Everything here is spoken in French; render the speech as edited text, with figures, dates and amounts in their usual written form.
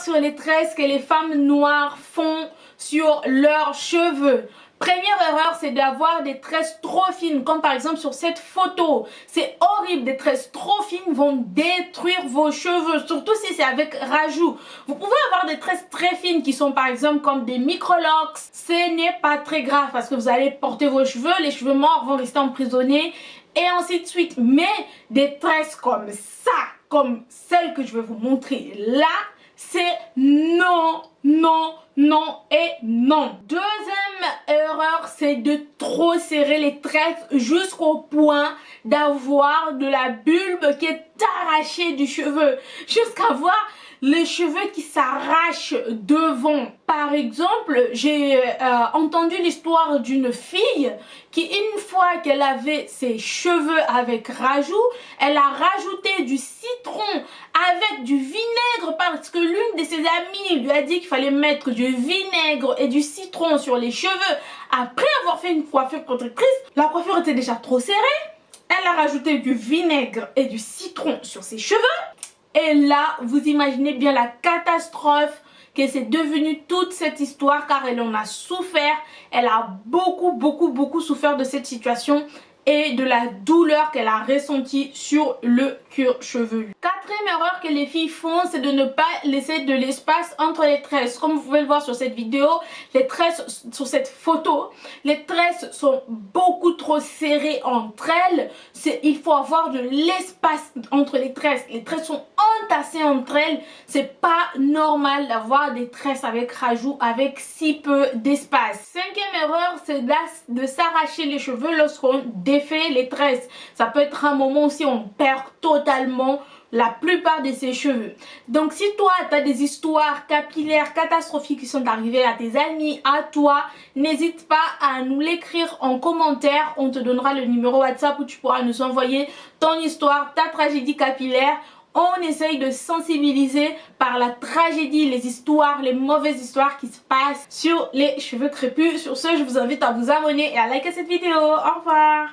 sur les tresses que les femmes noires font sur leurs cheveux. Première erreur, c'est d'avoir des tresses trop fines, comme par exemple sur cette photo. C'est horrible, des tresses trop fines vont détruire vos cheveux, surtout si c'est avec rajout. Vous pouvez avoir des tresses très fines qui sont par exemple comme des microlocks. Ce n'est pas très grave parce que vous allez porter vos cheveux, les cheveux morts vont rester emprisonnés et ainsi de suite. Mais des tresses comme ça, comme celle que je vais vous montrer là, c'est non, non, non et non. Deuxième erreur, c'est de trop serrer les tresses jusqu'au point d'avoir de la bulbe qui est arrachée du cheveu. Jusqu'à voir les cheveux qui s'arrachent devant. Par exemple, j'ai entendu l'histoire d'une fille qui, une fois qu'elle avait ses cheveux avec rajout, elle a rajouté du citron avec du vinaigre parce que l'une de ses amies lui a dit qu'il fallait mettre du vinaigre et du citron sur les cheveux. Après avoir fait une coiffure protectrice, la coiffure était déjà trop serrée. Elle a rajouté du vinaigre et du citron sur ses cheveux. Et là, vous imaginez bien la catastrophe que c'est devenu toute cette histoire car elle en a souffert. Elle a beaucoup souffert de cette situation et de la douleur qu'elle a ressentie sur le cuir chevelu. Quatrième erreur que les filles font, c'est de ne pas laisser de l'espace entre les tresses. Comme vous pouvez le voir sur cette vidéo, les tresses sur cette photo, les tresses sont beaucoup trop serrées entre elles. Il faut avoir de l'espace entre les tresses. Les tresses sont entassées entre elles. C'est pas normal d'avoir des tresses avec rajout, avec si peu d'espace. Cinquième erreur, c'est de s'arracher les cheveux lorsqu'on défait les tresses. Ça peut être un moment aussi où on perd totalement la plupart de ses cheveux. Donc si toi tu as des histoires capillaires catastrophiques qui sont arrivées à tes amis, à toi, n'hésite pas à nous l'écrire en commentaire. On te donnera le numéro WhatsApp où tu pourras nous envoyer ton histoire, ta tragédie capillaire. On essaye de sensibiliser par la tragédie, les histoires, les mauvaises histoires qui se passent sur les cheveux crépus. Sur ce, je vous invite à vous abonner et à liker cette vidéo. Au revoir.